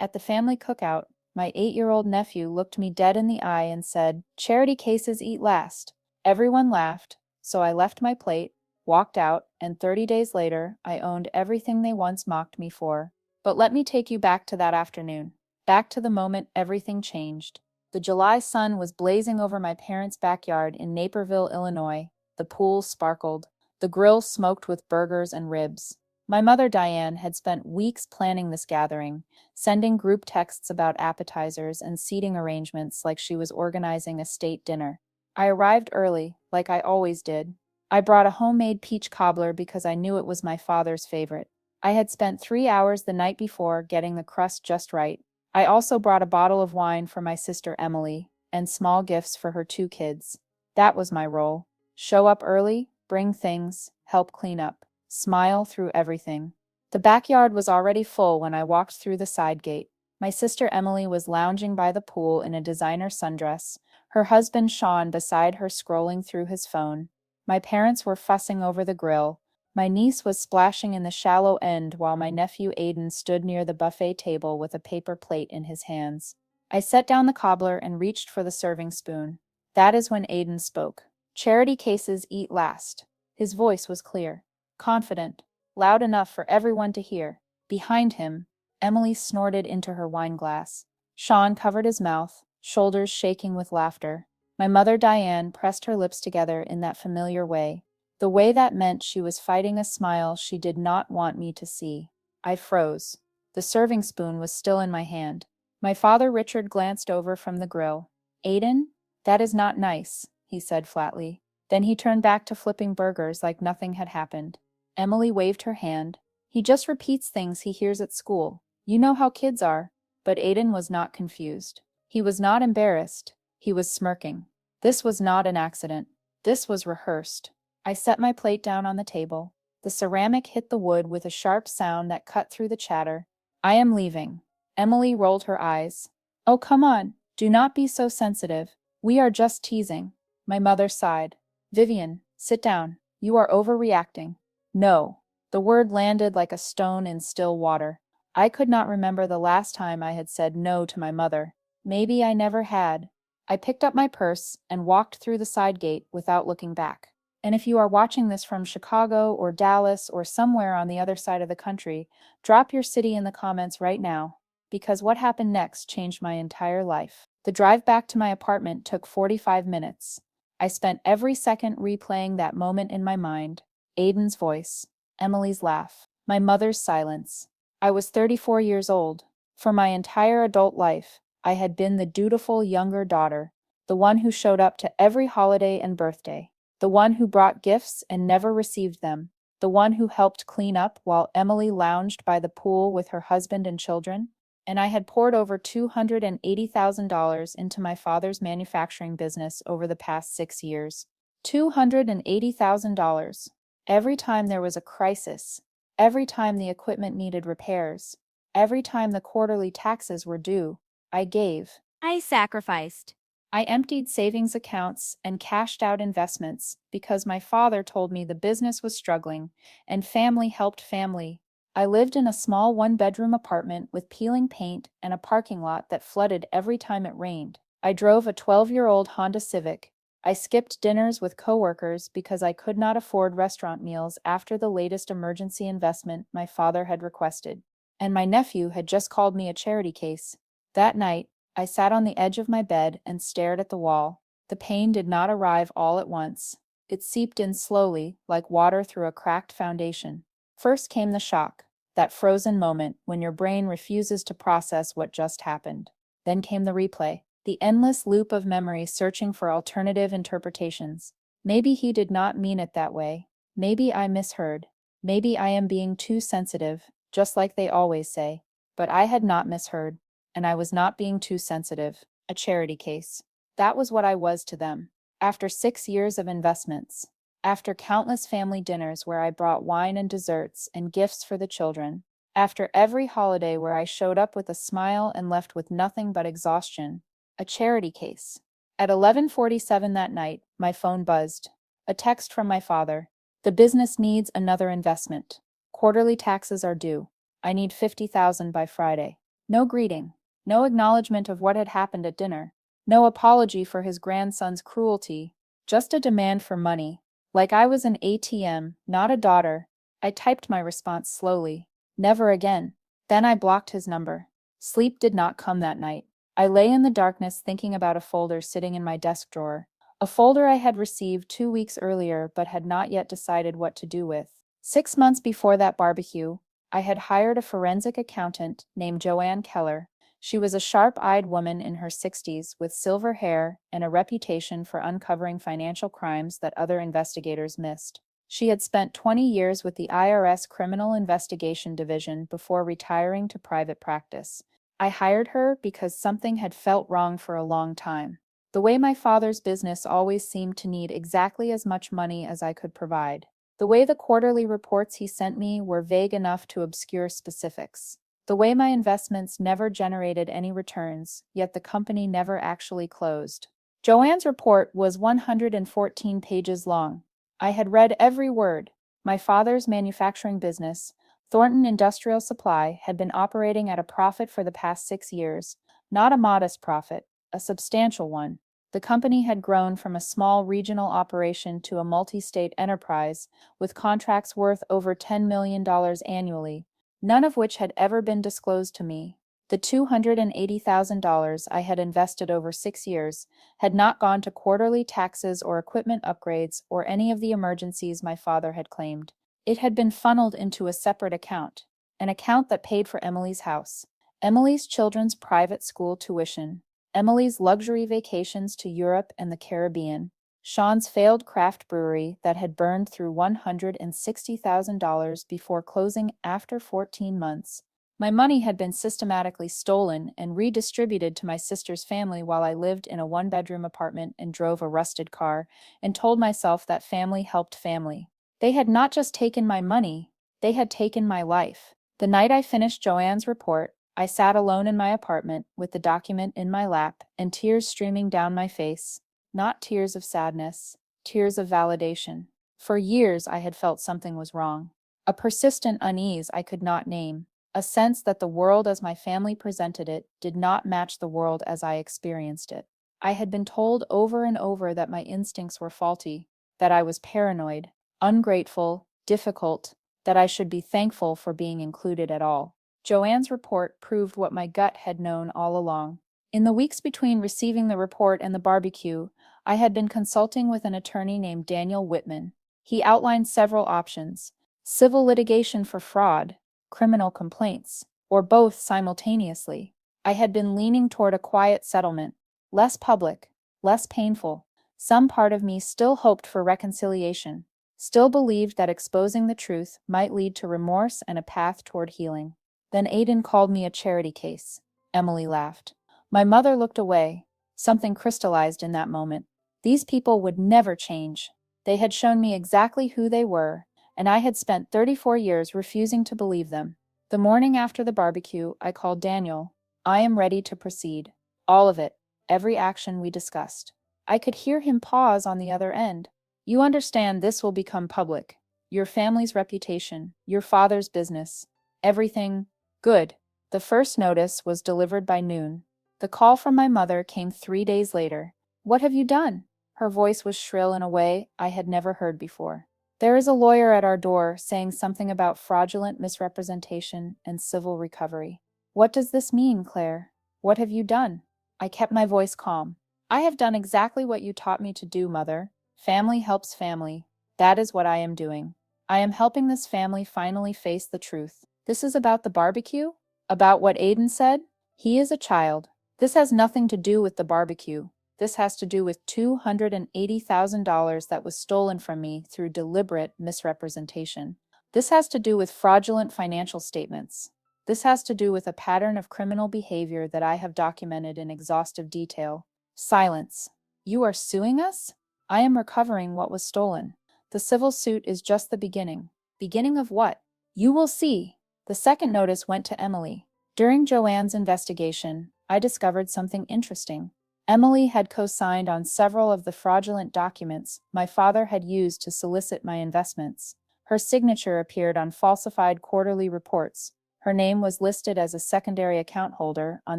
At the family cookout, my 8-year-old nephew looked me dead in the eye and said, "Charity cases eat last." Everyone laughed, so I left my plate, walked out, and 30 days later, I owned everything they once mocked me for. But let me take you back to that afternoon, back to the moment everything changed. The July sun was blazing over my parents' backyard in Naperville, Illinois. The pool sparkled. The grill smoked with burgers and ribs. My mother, Diane, had spent weeks planning this gathering, sending group texts about appetizers and seating arrangements like she was organizing a state dinner. I arrived early, like I always did. I brought a homemade peach cobbler because I knew it was my father's favorite. I had spent 3 hours the night before getting the crust just right. I also brought a bottle of wine for my sister Emily, and small gifts for her 2 kids. That was my role. Show up early, bring things, help clean up, smile through everything. The backyard was already full when I walked through the side gate. My sister Emily was lounging by the pool in a designer sundress, her husband Sean beside her scrolling through his phone. My parents were fussing over the grill. My niece was splashing in the shallow end while my nephew Aiden stood near the buffet table with a paper plate in his hands. I set down the cobbler and reached for the serving spoon. That is when Aiden spoke. "Charity cases eat last." His voice was clear, confident, loud enough for everyone to hear. Behind him, Emily snorted into her wine glass. Sean covered his mouth, shoulders shaking with laughter. My mother Diane pressed her lips together in that familiar way, the way that meant she was fighting a smile she did not want me to see. I froze. The serving spoon was still in my hand. My father Richard glanced over from the grill. "Aiden, that is not nice," he said flatly. Then he turned back to flipping burgers like nothing had happened. Emily waved her hand. "He just repeats things he hears at school. You know how kids are." But Aiden was not confused. He was not embarrassed. He was smirking. This was not an accident. This was rehearsed. I set my plate down on the table. The ceramic hit the wood with a sharp sound that cut through the chatter. "I am leaving." Emily rolled her eyes. "Oh, come on. Do not be so sensitive. We are just teasing." My mother sighed. "Vivian, sit down. You are overreacting." No. The word landed like a stone in still water. I could not remember the last time I had said no to my mother. Maybe I never had. I picked up my purse and walked through the side gate without looking back. And if you are watching this from Chicago or Dallas or somewhere on the other side of the country, drop your city in the comments right now, because what happened next changed my entire life. The drive back to my apartment took 45 minutes. I spent every second replaying that moment in my mind. Aiden's voice, Emily's laugh, my mother's silence. I was 34 years old. For my entire adult life, I had been the dutiful younger daughter, the one who showed up to every holiday and birthday, the one who brought gifts and never received them, the one who helped clean up while Emily lounged by the pool with her husband and children. And I had poured over $280,000 into my father's manufacturing business over the past 6 years. $280,000. Every time there was a crisis, every time the equipment needed repairs, every time the quarterly taxes were due, I gave. I sacrificed. I emptied savings accounts and cashed out investments because my father told me the business was struggling, and family helped family. I lived in a small one-bedroom apartment with peeling paint and a parking lot that flooded every time it rained. I drove a 12-year-old Honda Civic. I skipped dinners with coworkers because I could not afford restaurant meals after the latest emergency investment my father had requested. And my nephew had just called me a charity case. That night, I sat on the edge of my bed and stared at the wall. The pain did not arrive all at once. It seeped in slowly, like water through a cracked foundation. First came the shock, that frozen moment when your brain refuses to process what just happened. Then came the replay, the endless loop of memory searching for alternative interpretations. Maybe he did not mean it that way. Maybe I misheard. Maybe I am being too sensitive, just like they always say. But I had not misheard. And I was not being too sensitive. A charity case. That was what I was to them. After 6 years of investments, after countless family dinners where I brought wine and desserts and gifts for the children, after every holiday where I showed up with a smile and left with nothing but exhaustion, a charity case. At 11:47 that night, my phone buzzed. A text from my father. "The business needs another investment. Quarterly taxes are due. I need $50,000 by Friday." No greeting. No acknowledgement of what had happened at dinner. No apology for his grandson's cruelty. Just a demand for money. Like I was an ATM, not a daughter. I typed my response slowly. Never again. Then I blocked his number. Sleep did not come that night. I lay in the darkness thinking about a folder sitting in my desk drawer. A folder I had received 2 weeks earlier but had not yet decided what to do with. 6 months before that barbecue, I had hired a forensic accountant named Joanne Keller. She was a sharp-eyed woman in her 60s with silver hair and a reputation for uncovering financial crimes that other investigators missed. She had spent 20 years with the IRS Criminal Investigation Division before retiring to private practice. I hired her because something had felt wrong for a long time. The way my father's business always seemed to need exactly as much money as I could provide. The way the quarterly reports he sent me were vague enough to obscure specifics. The way my investments never generated any returns, yet the company never actually closed. Joanne's report was 114 pages long. I had read every word. My father's manufacturing business, Thornton Industrial Supply, had been operating at a profit for the past 6 years. Not a modest profit, a substantial one. The company had grown from a small regional operation to a multi-state enterprise, with contracts worth over $10 million annually, none of which had ever been disclosed to me. The $280,000 I had invested over 6 years had not gone to quarterly taxes or equipment upgrades or any of the emergencies my father had claimed. It had been funneled into a separate account, an account that paid for Emily's house, Emily's children's private school tuition, Emily's luxury vacations to Europe and the Caribbean, Sean's failed craft brewery that had burned through $160,000 before closing after 14 months. My money had been systematically stolen and redistributed to my sister's family while I lived in a one-bedroom apartment and drove a rusted car, and told myself that family helped family. They had not just taken my money, they had taken my life. The night I finished Joanne's report, I sat alone in my apartment with the document in my lap and tears streaming down my face. Not tears of sadness, tears of validation. For years I had felt something was wrong. A persistent unease I could not name. A sense that the world as my family presented it did not match the world as I experienced it. I had been told over and over that my instincts were faulty, that I was paranoid, ungrateful, difficult, that I should be thankful for being included at all. Joanne's report proved what my gut had known all along. In the weeks between receiving the report and the barbecue, I had been consulting with an attorney named Daniel Whitman. He outlined several options: civil litigation for fraud, criminal complaints, or both simultaneously. I had been leaning toward a quiet settlement, less public, less painful. Some part of me still hoped for reconciliation, still believed that exposing the truth might lead to remorse and a path toward healing. Then Aiden called me a charity case. Emily laughed. My mother looked away. Something crystallized in that moment. These people would never change. They had shown me exactly who they were, and I had spent 34 years refusing to believe them. The morning after the barbecue, I called Daniel. I am ready to proceed. All of it. Every action we discussed. I could hear him pause on the other end. You understand this will become public. Your family's reputation, your father's business, everything. Good. The first notice was delivered by noon. The call from my mother came 3 days later. What have you done? Her voice was shrill in a way I had never heard before. There is a lawyer at our door saying something about fraudulent misrepresentation and civil recovery. What does this mean, Claire? What have you done? I kept my voice calm. I have done exactly what you taught me to do, Mother. Family helps family. That is what I am doing. I am helping this family finally face the truth. This is about the barbecue? About what Aiden said? He is a child. This has nothing to do with the barbecue. This has to do with $280,000 that was stolen from me through deliberate misrepresentation. This has to do with fraudulent financial statements. This has to do with a pattern of criminal behavior that I have documented in exhaustive detail. Silence. You are suing us? I am recovering what was stolen. The civil suit is just the beginning. Beginning of what? You will see. The second notice went to Emily. During Joanne's investigation, I discovered something interesting. Emily had co-signed on several of the fraudulent documents my father had used to solicit my investments. Her signature appeared on falsified quarterly reports, Her name was listed as a secondary account holder on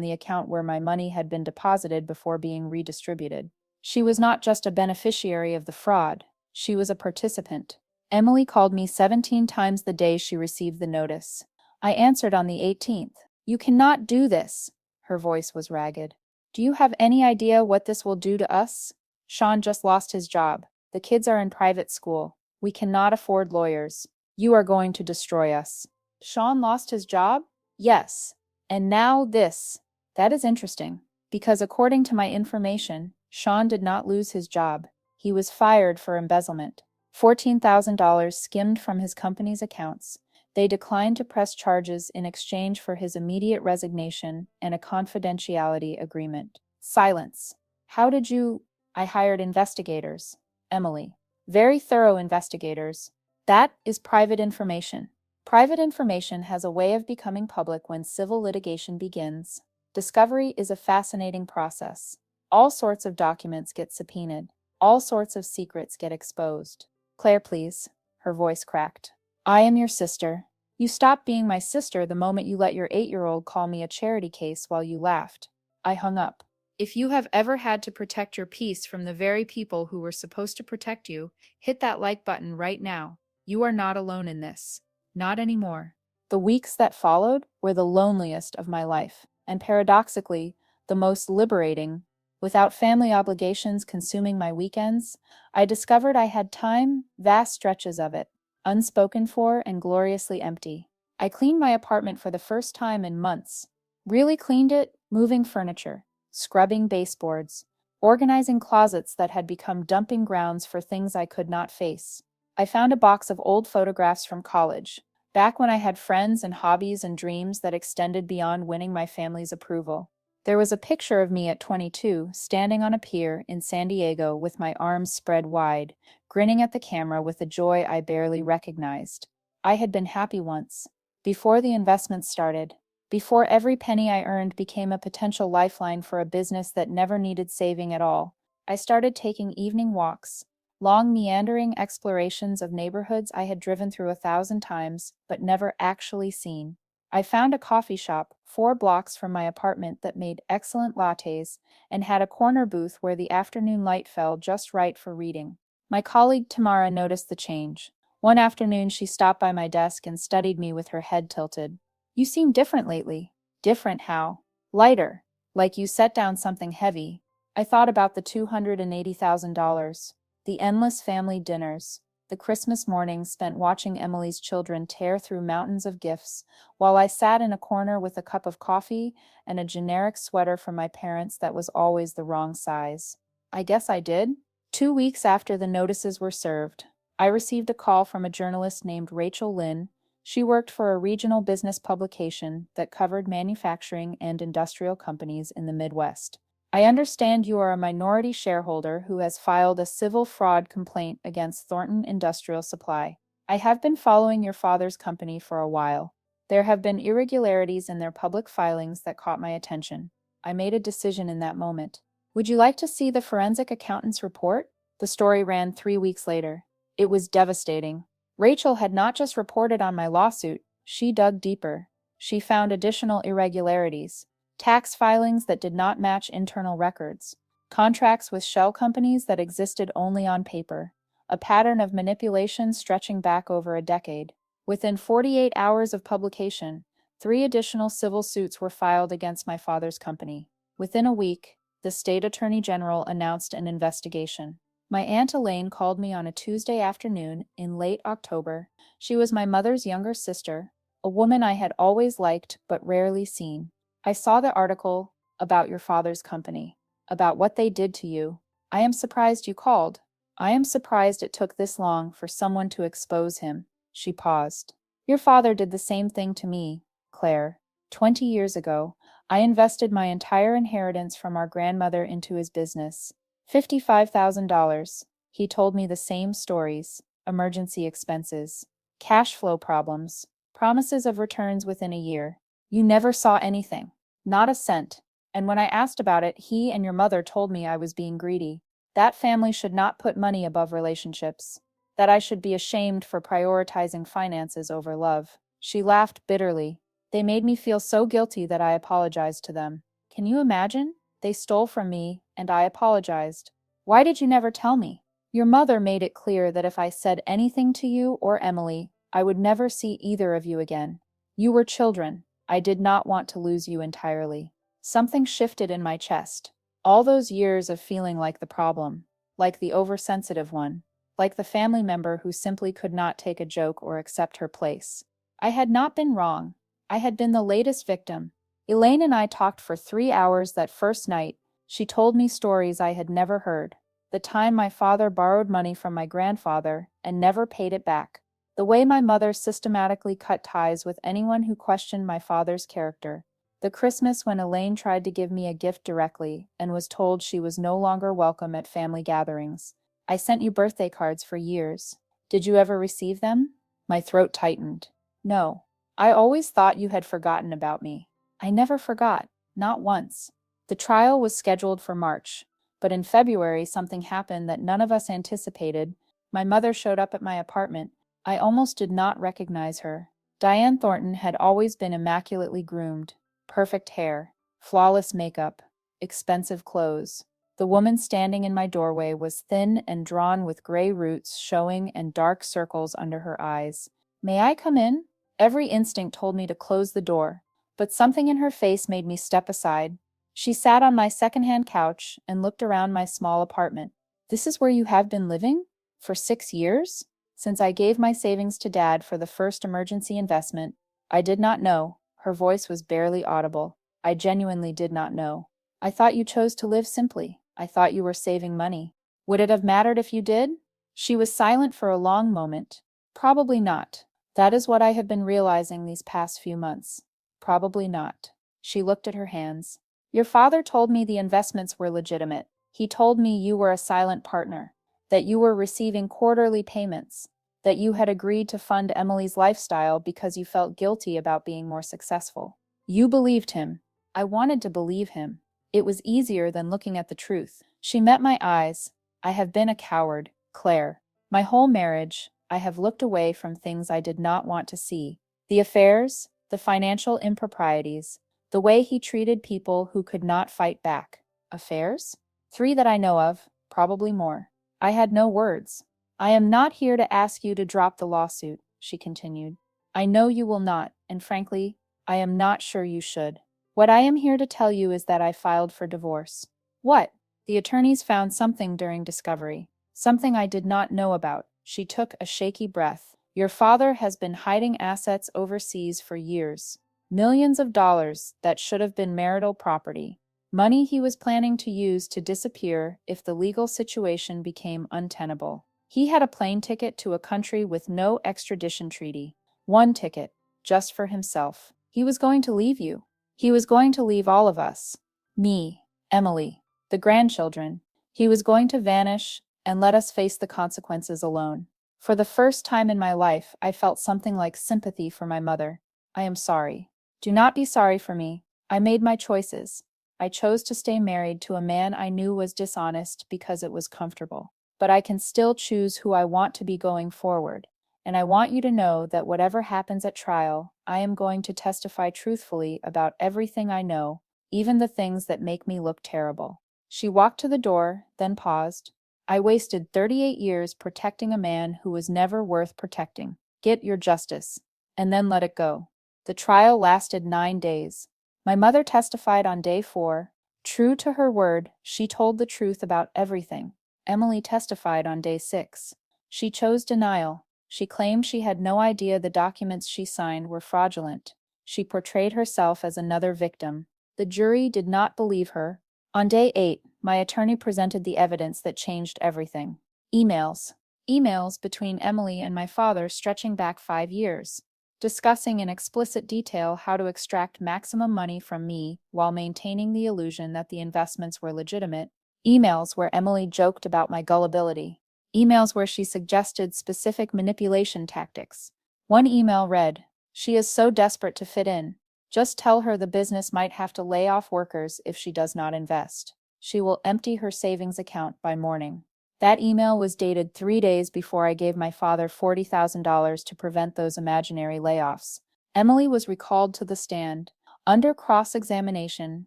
the account where my money had been deposited before being redistributed. She was not just a beneficiary of the fraud, she was a participant. Emily called me 17 times the day she received the notice. I answered on the 18th. You cannot do this. Her voice was ragged. Do you have any idea what this will do to us? Sean just lost his job. The kids are in private school. We cannot afford lawyers. You are going to destroy us. Sean lost his job? Yes. And now this. That is interesting, because according to my information, Sean did not lose his job. He was fired for embezzlement. $14,000 skimmed from his company's accounts. They declined to press charges in exchange for his immediate resignation and a confidentiality agreement. Silence. How did you... I hired investigators. Emily. Very thorough investigators. That is private information. Private information has a way of becoming public when civil litigation begins. Discovery is a fascinating process. All sorts of documents get subpoenaed. All sorts of secrets get exposed. Claire, please. Her voice cracked. I am your sister. You stopped being my sister the moment you let your 8-year-old call me a charity case while you laughed. I hung up. If you have ever had to protect your peace from the very people who were supposed to protect you, hit that like button right now. You are not alone in this. Not anymore. The weeks that followed were the loneliest of my life, and paradoxically, the most liberating. Without family obligations consuming my weekends, I discovered I had time, vast stretches of it, unspoken for and gloriously empty. I cleaned my apartment for the first time in months. Really cleaned it, moving furniture, scrubbing baseboards, organizing closets that had become dumping grounds for things I could not face. I found a box of old photographs from college, back when I had friends and hobbies and dreams that extended beyond winning my family's approval. There was a picture of me at 22, standing on a pier in San Diego with my arms spread wide, grinning at the camera with a joy I barely recognized. I had been happy once, before the investment started, before every penny I earned became a potential lifeline for a business that never needed saving at all. I started taking evening walks, long meandering explorations of neighborhoods I had driven through 1,000 times, but never actually seen. I found a coffee shop 4 blocks from my apartment that made excellent lattes and had a corner booth where the afternoon light fell just right for reading. My colleague Tamara noticed the change. One afternoon she stopped by my desk and studied me with her head tilted. You seem different lately. Different how? Lighter. Like you set down something heavy. I thought about the $280,000. The endless family dinners, the Christmas mornings spent watching Emily's children tear through mountains of gifts, while I sat in a corner with a cup of coffee and a generic sweater from my parents that was always the wrong size. I guess I did. 2 weeks after the notices were served, I received a call from a journalist named Rachel Lynn. She worked for a regional business publication that covered manufacturing and industrial companies in the Midwest. I understand you are a minority shareholder who has filed a civil fraud complaint against Thornton Industrial Supply. I have been following your father's company for a while. There have been irregularities in their public filings that caught my attention. I made a decision in that moment. Would you like to see the forensic accountant's report? The story ran 3 weeks later. It was devastating. Rachel had not just reported on my lawsuit, she dug deeper. She found additional irregularities. Tax filings that did not match internal records, contracts with shell companies that existed only on paper, a pattern of manipulation stretching back over a decade. Within 48 hours of publication, 3 additional civil suits were filed against my father's company. Within a week, the state attorney general announced an investigation. My Aunt Elaine called me on a Tuesday afternoon in late October. She was my mother's younger sister, a woman I had always liked but rarely seen. I saw the article about your father's company, about what they did to you. I am surprised you called. I am surprised it took this long for someone to expose him. She paused. Your father did the same thing to me, Claire. 20 years ago, I invested my entire inheritance from our grandmother into his business. $55,000. He told me the same stories, emergency expenses, cash flow problems, promises of returns within a year. You never saw anything, not a cent, and when I asked about it, he and your mother told me I was being greedy. That family should not put money above relationships, that I should be ashamed for prioritizing finances over love. She laughed bitterly. They made me feel so guilty that I apologized to them. Can you imagine? They stole from me, and I apologized. Why did you never tell me? Your mother made it clear that if I said anything to you or Emily, I would never see either of you again. You were children. I did not want to lose you entirely. Something shifted in my chest. All those years of feeling like the problem, like the oversensitive one, like the family member who simply could not take a joke or accept her place. I had not been wrong. I had been the latest victim. Elaine and I talked for 3 hours that first night. She told me stories I had never heard. The time my father borrowed money from my grandfather and never paid it back. The way my mother systematically cut ties with anyone who questioned my father's character. The Christmas when Elaine tried to give me a gift directly and was told she was no longer welcome at family gatherings. I sent you birthday cards for years. Did you ever receive them? My throat tightened. No. I always thought you had forgotten about me. I never forgot, not once. The trial was scheduled for March, but in February something happened that none of us anticipated. My mother showed up at my apartment. I almost did not recognize her. Diane Thornton had always been immaculately groomed, perfect hair, flawless makeup, expensive clothes. The woman standing in my doorway was thin and drawn with gray roots showing and dark circles under her eyes. May I come in? Every instinct told me to close the door, but something in her face made me step aside. She sat on my secondhand couch and looked around my small apartment. This is where you have been living? For 6 years? Since I gave my savings to Dad for the first emergency investment. I did not know. Her voice was barely audible. I genuinely did not know. I thought you chose to live simply. I thought you were saving money. Would it have mattered if you did? She was silent for a long moment. Probably not. That is what I have been realizing these past few months. Probably not. She looked at her hands. Your father told me the investments were legitimate. He told me you were a silent partner, that you were receiving quarterly payments, that you had agreed to fund Emily's lifestyle because you felt guilty about being more successful. You believed him. I wanted to believe him. It was easier than looking at the truth. She met my eyes. I have been a coward, Claire. My whole marriage, I have looked away from things I did not want to see. The affairs, the financial improprieties, the way he treated people who could not fight back. Affairs? 3 that I know of, probably more. I had no words. I am not here to ask you to drop the lawsuit, she continued. I know you will not, and frankly, I am not sure you should. What I am here to tell you is that I filed for divorce. What? The attorneys found something during discovery. Something I did not know about. She took a shaky breath. Your father has been hiding assets overseas for years. Millions of dollars that should have been marital property. Money he was planning to use to disappear if the legal situation became untenable. He had a plane ticket to a country with no extradition treaty. One ticket, just for himself. He was going to leave you. He was going to leave all of us. Me, Emily, the grandchildren. He was going to vanish and let us face the consequences alone. For the first time in my life, I felt something like sympathy for my mother. I am sorry. Do not be sorry for me. I made my choices. I chose to stay married to a man I knew was dishonest because it was comfortable. But I can still choose who I want to be going forward. And I want you to know that whatever happens at trial, I am going to testify truthfully about everything I know, even the things that make me look terrible. She walked to the door, then paused. I wasted 38 years protecting a man who was never worth protecting. Get your justice, and then let it go. The trial lasted 9 days. My mother testified on day 4. True to her word, she told the truth about everything. Emily testified on day 6. She chose denial. She claimed she had no idea the documents she signed were fraudulent. She portrayed herself as another victim. The jury did not believe her. On day 8, my attorney presented the evidence that changed everything. Emails. Emails between Emily and my father stretching back 5 years, discussing in explicit detail how to extract maximum money from me while maintaining the illusion that the investments were legitimate. Emails where Emily joked about my gullibility. Emails where she suggested specific manipulation tactics. One email read, "She is so desperate to fit in. Just tell her the business might have to lay off workers if she does not invest. She will empty her savings account by morning." That email was dated 3 days before I gave my father $40,000 to prevent those imaginary layoffs. Emily was recalled to the stand. Under cross-examination,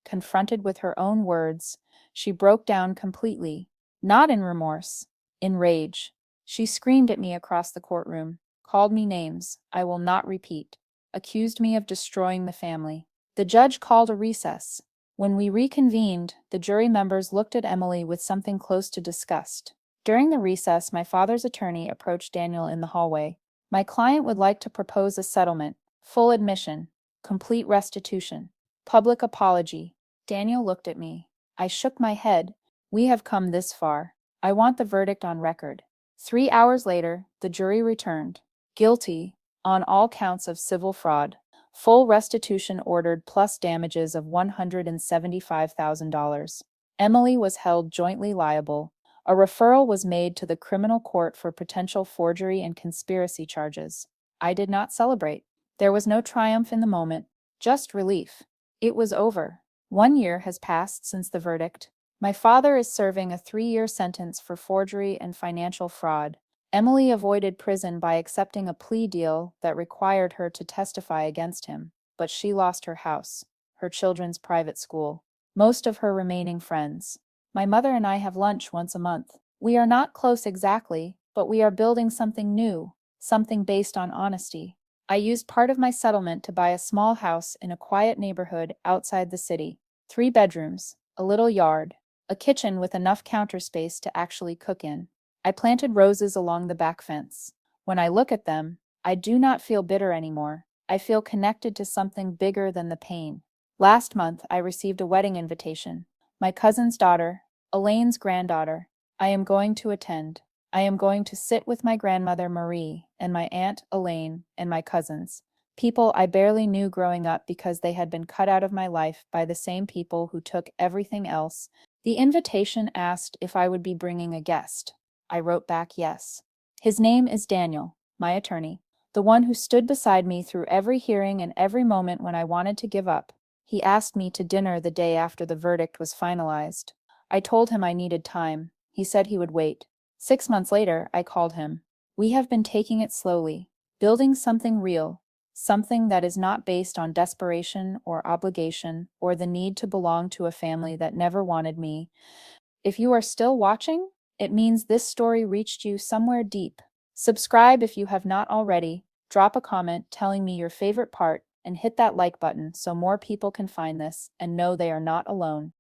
confronted with her own words, she broke down completely, not in remorse, in rage. She screamed at me across the courtroom, called me names I will not repeat, accused me of destroying the family. The judge called a recess. When we reconvened, the jury members looked at Emily with something close to disgust. During the recess, my father's attorney approached Daniel in the hallway. My client would like to propose a settlement, full admission, complete restitution, public apology. Daniel looked at me. I shook my head. We have come this far. I want the verdict on record. 3 hours later, the jury returned. Guilty, on all counts of civil fraud. Full restitution ordered plus damages of $175,000. Emily was held jointly liable. A referral was made to the criminal court for potential forgery and conspiracy charges. I did not celebrate. There was no triumph in the moment, just relief. It was over. 1 year has passed since the verdict. My father is serving a 3-year sentence for forgery and financial fraud. Emily avoided prison by accepting a plea deal that required her to testify against him, but she lost her house, her children's private school, most of her remaining friends. My mother and I have lunch once a month. We are not close exactly, but we are building something new, something based on honesty. I used part of my settlement to buy a small house in a quiet neighborhood outside the city. 3 bedrooms, a little yard, a kitchen with enough counter space to actually cook in. I planted roses along the back fence. When I look at them, I do not feel bitter anymore. I feel connected to something bigger than the pain. Last month, I received a wedding invitation. My cousin's daughter, Elaine's granddaughter. I am going to attend. I am going to sit with my grandmother Marie and my aunt Elaine and my cousins, people I barely knew growing up because they had been cut out of my life by the same people who took everything else. The invitation asked if I would be bringing a guest. I wrote back yes. His name is Daniel, my attorney, the one who stood beside me through every hearing and every moment when I wanted to give up. He asked me to dinner the day after the verdict was finalized. I told him I needed time. He said he would wait. 6 months later, I called him. We have been taking it slowly, building something real, something that is not based on desperation or obligation or the need to belong to a family that never wanted me. If you are still watching, it means this story reached you somewhere deep. Subscribe if you have not already, drop a comment telling me your favorite part, and hit that like button so more people can find this and know they are not alone.